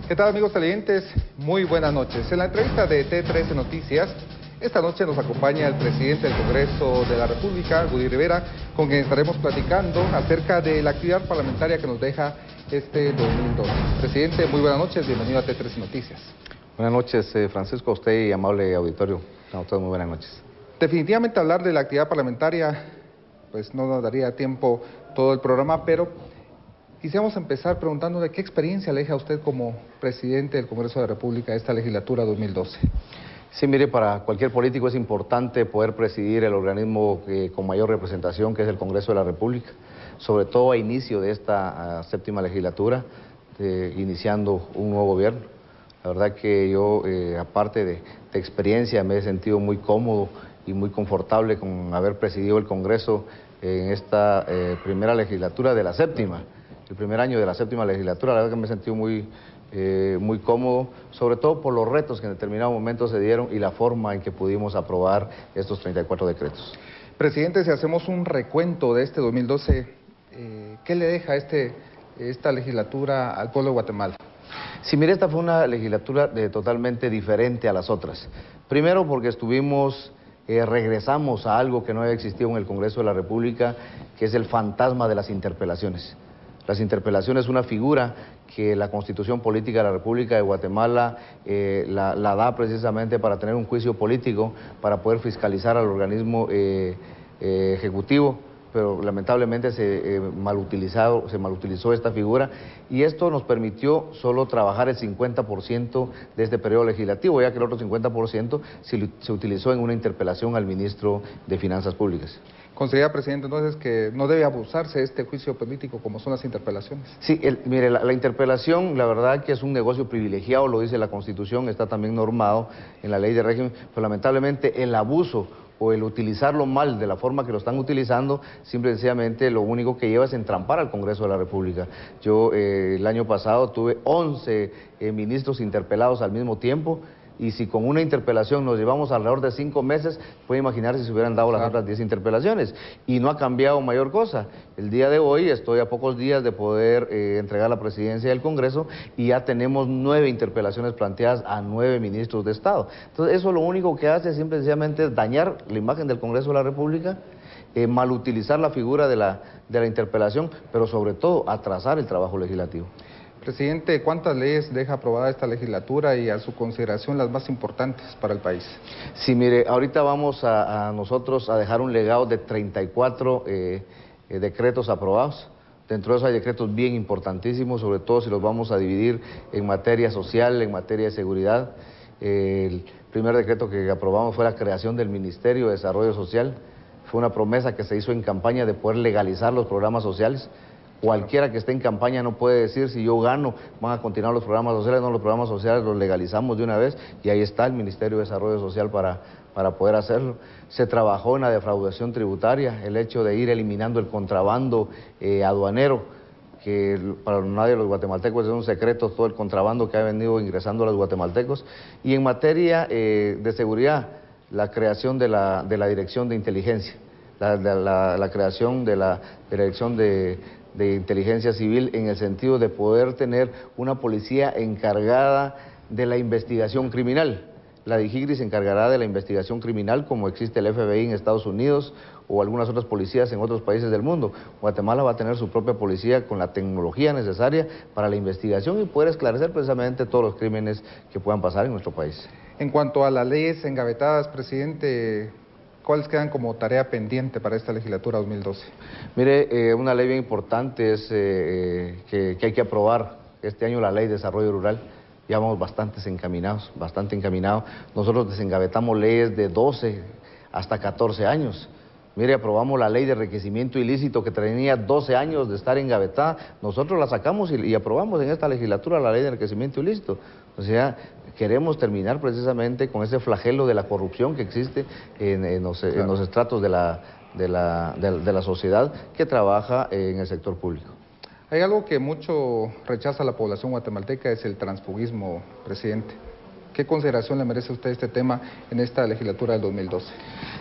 ¿Qué tal, amigos televidentes? Muy buenas noches. En la entrevista de T13 Noticias, esta noche nos acompaña el presidente del Congreso de la República, Rudy Rivera, con quien estaremos platicando acerca de la actividad parlamentaria que nos deja este 2002. Presidente, muy buenas noches, bienvenido a T13 Noticias. Buenas noches, Francisco, a usted y amable auditorio. A ustedes muy buenas noches. Definitivamente hablar de la actividad parlamentaria, pues no nos daría tiempo todo el programa, pero quisiéramos empezar preguntándole qué experiencia le deja a usted como presidente del Congreso de la República esta legislatura 2012. Sí, mire, para cualquier político es importante poder presidir el organismo con mayor representación, que es el Congreso de la República, sobre todo a inicio de esta séptima legislatura, iniciando un nuevo gobierno. La verdad que yo, aparte de experiencia, me he sentido muy cómodo y muy confortable con haber presidido el Congreso en esta primera legislatura de la séptima, el primer año de la séptima legislatura. La verdad que me he sentido muy cómodo, sobre todo por los retos que en determinado momento se dieron y la forma en que pudimos aprobar estos 34 decretos. Presidente, si hacemos un recuento de este 2012, ¿qué le deja esta legislatura al pueblo de Guatemala? Sí, mire, esta fue una legislatura totalmente diferente a las otras. Primero porque regresamos a algo que no había existido en el Congreso de la República, que es el fantasma de las interpelaciones. Las interpelaciones es una figura que la Constitución Política de la República de Guatemala la da precisamente para tener un juicio político, para poder fiscalizar al organismo ejecutivo, pero lamentablemente se malutilizó esta figura y esto nos permitió solo trabajar el 50% de este periodo legislativo, ya que el otro 50% se utilizó en una interpelación al ministro de Finanzas Públicas. ¿Considera, presidente, entonces que no debe abusarse de este juicio político como son las interpelaciones? Sí, mire, la interpelación, la verdad que es un negocio privilegiado, lo dice la Constitución, está también normado en la ley de régimen, pero lamentablemente el abuso o el utilizarlo mal de la forma que lo están utilizando, simple y sencillamente lo único que lleva es entrampar al Congreso de la República. Yo el año pasado tuve 11 ministros interpelados al mismo tiempo, y si con una interpelación nos llevamos alrededor de 5 meses, puede imaginar si se hubieran dado las otras 10 interpelaciones. Y no ha cambiado mayor cosa. El día de hoy estoy a pocos días de poder entregar la presidencia del Congreso y ya tenemos 9 interpelaciones planteadas a 9 ministros de Estado. Entonces eso lo único que hace simplemente es dañar la imagen del Congreso de la República, malutilizar la figura de la interpelación, pero sobre todo atrasar el trabajo legislativo. Presidente, ¿cuántas leyes deja aprobada esta legislatura y a su consideración las más importantes para el país? Sí, mire, ahorita vamos nosotros a dejar un legado de 34 decretos aprobados. Dentro de esos hay decretos bien importantísimos, sobre todo si los vamos a dividir en materia social, en materia de seguridad. El primer decreto que aprobamos fue la creación del Ministerio de Desarrollo Social. Fue una promesa que se hizo en campaña de poder legalizar los programas sociales. Cualquiera que esté en campaña no puede decir si yo gano, van a continuar los programas sociales. No, los programas sociales los legalizamos de una vez y ahí está el Ministerio de Desarrollo Social para poder hacerlo. Se trabajó en la defraudación tributaria, el hecho de ir eliminando el contrabando aduanero, que para nadie de los guatemaltecos es un secreto todo el contrabando que ha venido ingresando a los guatemaltecos. Y en materia de seguridad, la creación de la Dirección de Inteligencia, la creación de la Dirección de Inteligencia Civil, en el sentido de poder tener una policía encargada de la investigación criminal. La DIGIGRI se encargará de la investigación criminal, como existe el FBI en Estados Unidos o algunas otras policías en otros países del mundo. Guatemala va a tener su propia policía con la tecnología necesaria para la investigación y poder esclarecer precisamente todos los crímenes que puedan pasar en nuestro país. En cuanto a las leyes engavetadas, presidente, ¿cuáles quedan como tarea pendiente para esta legislatura 2012? Mire, una ley bien importante es que hay que aprobar este año la Ley de Desarrollo Rural. Ya vamos bastante encaminados. Nosotros desengavetamos leyes de 12 hasta 14 años. Mire, aprobamos la Ley de Enriquecimiento Ilícito que tenía 12 años de estar engavetada. Nosotros la sacamos y aprobamos en esta legislatura la Ley de Enriquecimiento Ilícito. O sea, queremos terminar precisamente con ese flagelo de la corrupción que existe en los estratos de la sociedad que trabaja en el sector público. Hay algo que mucho rechaza la población guatemalteca, es el transfugismo, presidente. ¿Qué consideración le merece a usted este tema en esta legislatura del 2012?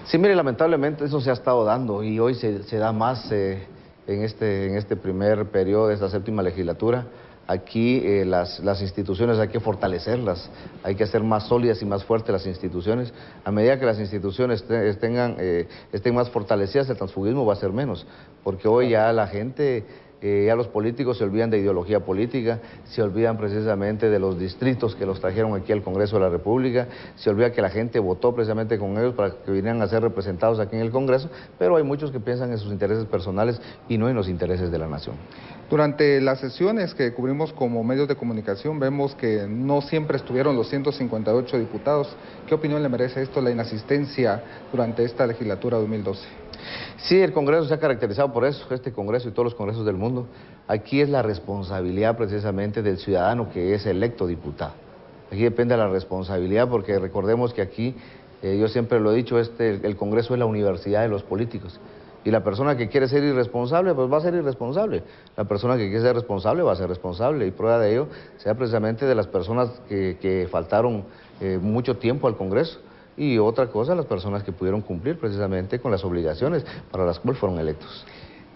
Sí, mire, lamentablemente eso se ha estado dando y hoy se da más en este primer periodo de esta séptima legislatura. Aquí las instituciones hay que fortalecerlas, hay que hacer más sólidas y más fuertes las instituciones. A medida que las instituciones estén más fortalecidas, el transfugismo va a ser menos, porque hoy ya la gente... ya los políticos se olvidan de ideología política, se olvidan precisamente de los distritos que los trajeron aquí al Congreso de la República, se olvida que la gente votó precisamente con ellos para que vinieran a ser representados aquí en el Congreso, pero hay muchos que piensan en sus intereses personales y no en los intereses de la nación. Durante las sesiones que cubrimos como medios de comunicación vemos que no siempre estuvieron los 158 diputados. ¿Qué opinión le merece esto, la inasistencia durante esta legislatura 2012? Sí, el Congreso se ha caracterizado por eso, este Congreso y todos los Congresos del mundo. Aquí es la responsabilidad precisamente del ciudadano que es electo diputado. Aquí depende de la responsabilidad porque recordemos que aquí, yo siempre lo he dicho, el Congreso es la universidad de los políticos. Y la persona que quiere ser irresponsable, pues va a ser irresponsable. La persona que quiere ser responsable va a ser responsable. Y prueba de ello sea precisamente de las personas que faltaron mucho tiempo al Congreso. Y otra cosa, las personas que pudieron cumplir precisamente con las obligaciones para las cuales fueron electos.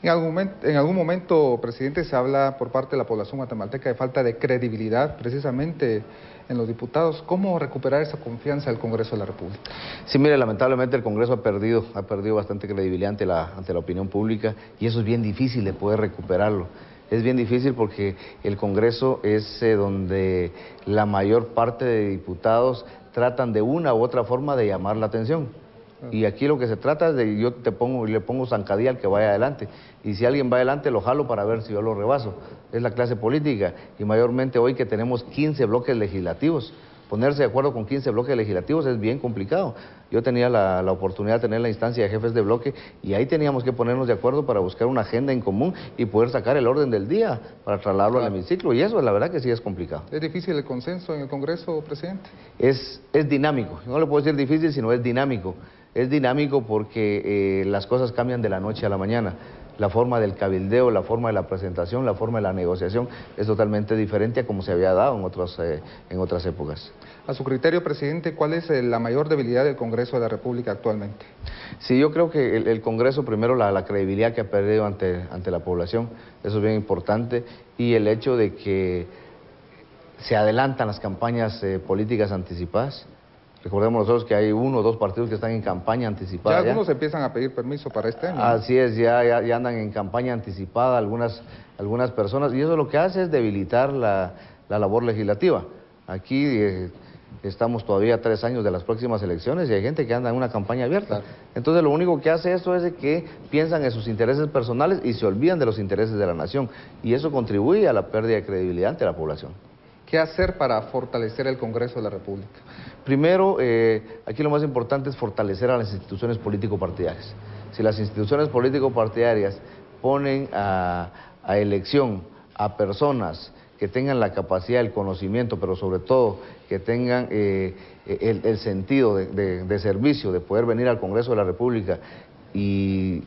En algún momento, presidente, se habla por parte de la población guatemalteca de falta de credibilidad precisamente en los diputados. ¿Cómo recuperar esa confianza del Congreso de la República? Sí, mire, lamentablemente el Congreso ha perdido bastante credibilidad ante la opinión pública y eso es bien difícil de poder recuperarlo. Es bien difícil porque el Congreso es donde la mayor parte de diputados tratan de una u otra forma de llamar la atención. Y aquí lo que se trata es de le pongo zancadilla al que vaya adelante. Y si alguien va adelante, lo jalo para ver si yo lo rebaso. Es la clase política. Y mayormente hoy que tenemos 15 bloques legislativos. Ponerse de acuerdo con 15 bloques legislativos es bien complicado. Yo tenía la oportunidad de tener la instancia de jefes de bloque y ahí teníamos que ponernos de acuerdo para buscar una agenda en común y poder sacar el orden del día para trasladarlo al hemiciclo. Y eso, la verdad que sí es complicado. ¿Es difícil el consenso en el Congreso, presidente? Es dinámico. No le puedo decir difícil, sino es dinámico. Es dinámico porque las cosas cambian de la noche a la mañana. La forma del cabildeo, la forma de la presentación, la forma de la negociación es totalmente diferente a como se había dado en otras épocas. A su criterio, presidente, ¿cuál es la mayor debilidad del Congreso de la República actualmente? Sí, yo creo que el Congreso, primero, la credibilidad que ha perdido ante la población, eso es bien importante, y el hecho de que se adelantan las campañas políticas anticipadas. Recordemos nosotros que hay 1 o 2 partidos que están en campaña anticipada. Ya algunos empiezan a pedir permiso para este año. Así es, ya andan en campaña anticipada algunas personas, y eso lo que hace es debilitar la labor legislativa. Aquí estamos todavía a 3 años de las próximas elecciones y hay gente que anda en una campaña abierta. Claro. Entonces lo único que hace eso es de que piensan en sus intereses personales y se olvidan de los intereses de la nación, y eso contribuye a la pérdida de credibilidad ante la población. ¿Qué hacer para fortalecer el Congreso de la República? Primero, aquí lo más importante es fortalecer a las instituciones político-partidarias. Si las instituciones político-partidarias ponen a elección a personas que tengan la capacidad, el conocimiento, pero sobre todo que tengan el sentido de servicio, de poder venir al Congreso de la República y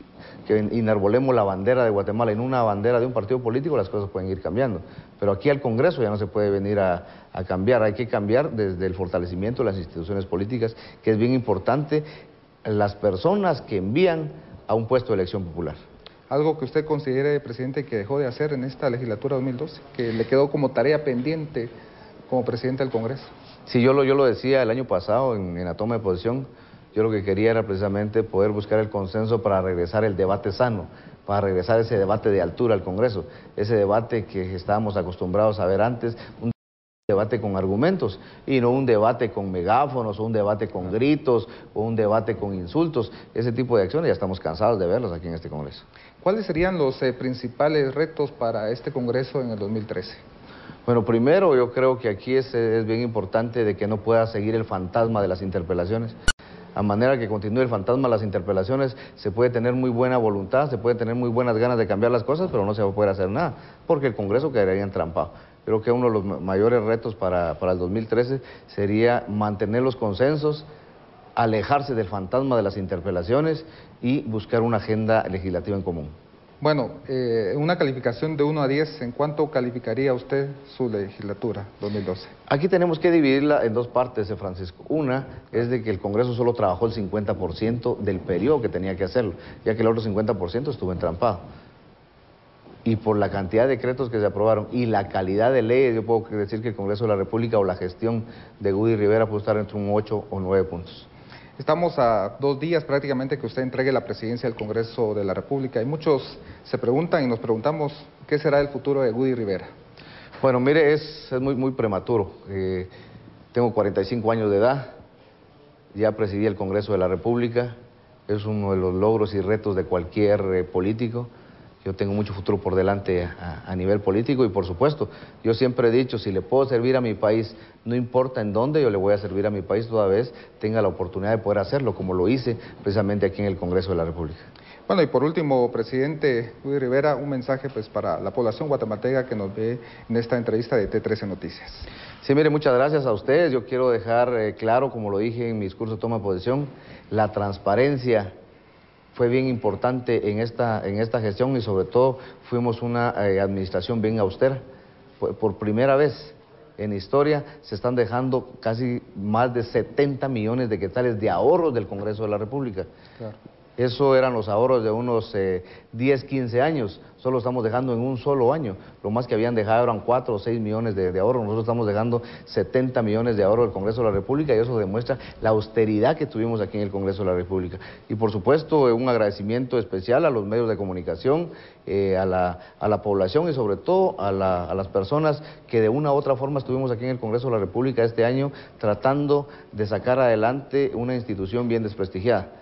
que enarbolemos la bandera de Guatemala en una bandera de un partido político, las cosas pueden ir cambiando. Pero aquí al Congreso ya no se puede venir a cambiar, hay que cambiar desde el fortalecimiento de las instituciones políticas, que es bien importante, las personas que envían a un puesto de elección popular. ¿Algo que usted considere, presidente, que dejó de hacer en esta legislatura 2012, que le quedó como tarea pendiente como presidente del Congreso? Sí, yo lo decía el año pasado en la toma de posición. Yo lo que quería era precisamente poder buscar el consenso para regresar el debate sano, para regresar ese debate de altura al Congreso, ese debate que estábamos acostumbrados a ver antes, un debate con argumentos y no un debate con megáfonos, o un debate con gritos, o un debate con insultos. Ese tipo de acciones ya estamos cansados de verlos aquí en este Congreso. ¿Cuáles serían los principales retos para este Congreso en el 2013? Bueno, primero yo creo que aquí es bien importante de que no pueda seguir el fantasma de las interpelaciones. A manera que continúe el fantasma de las interpelaciones, se puede tener muy buena voluntad, se puede tener muy buenas ganas de cambiar las cosas, pero no se va a poder hacer nada, porque el Congreso quedaría entrampado. Creo que uno de los mayores retos para el 2013 sería mantener los consensos, alejarse del fantasma de las interpelaciones y buscar una agenda legislativa en común. Bueno, una calificación de 1 a 10, ¿en cuánto calificaría usted su legislatura 2012? Aquí tenemos que dividirla en 2 partes, Francisco. Una es de que el Congreso solo trabajó el 50% del periodo que tenía que hacerlo, ya que el otro 50% estuvo entrampado. y por la cantidad de decretos que se aprobaron y la calidad de leyes, yo puedo decir que el Congreso de la República o la gestión de Woody Rivera puede estar entre un 8 o 9 puntos. Estamos a 2 días prácticamente que usted entregue la presidencia del Congreso de la República y muchos se preguntan y nos preguntamos qué será el futuro de Woody Rivera. Bueno, mire, es muy prematuro. Tengo 45 años de edad, ya presidí el Congreso de la República, es uno de los logros y retos de cualquier político. Yo tengo mucho futuro por delante a nivel político y por supuesto, yo siempre he dicho, si le puedo servir a mi país, no importa en dónde, yo le voy a servir a mi país toda vez tenga la oportunidad de poder hacerlo, como lo hice precisamente aquí en el Congreso de la República. Bueno, y por último, presidente Woody Rivera, un mensaje pues para la población guatemalteca que nos ve en esta entrevista de T13 Noticias. Sí, mire, muchas gracias a ustedes. Yo quiero dejar claro, como lo dije en mi discurso de toma de posesión, la transparencia fue bien importante en esta gestión y sobre todo fuimos una administración bien austera. Por primera vez en historia se están dejando casi más de 70 millones de quetzales de ahorros del Congreso de la República. Claro. Eso eran los ahorros de unos 10, 15 años, solo estamos dejando en un solo año. Lo más que habían dejado eran 4 o 6 millones de ahorros, nosotros estamos dejando 70 millones de ahorros del Congreso de la República y eso demuestra la austeridad que tuvimos aquí en el Congreso de la República. Y por supuesto un agradecimiento especial a los medios de comunicación, a la población y sobre todo a las personas que de una u otra forma estuvimos aquí en el Congreso de la República este año tratando de sacar adelante una institución bien desprestigiada.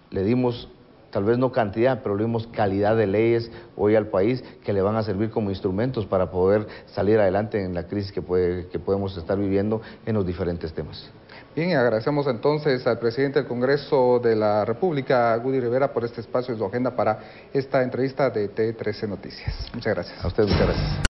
Le dimos, tal vez no cantidad, pero le dimos calidad de leyes hoy al país que le van a servir como instrumentos para poder salir adelante en la crisis que podemos estar viviendo en los diferentes temas. Bien, y agradecemos entonces al presidente del Congreso de la República, Woody Rivera, por este espacio en su agenda para esta entrevista de T13 Noticias. Muchas gracias. A usted, muchas gracias.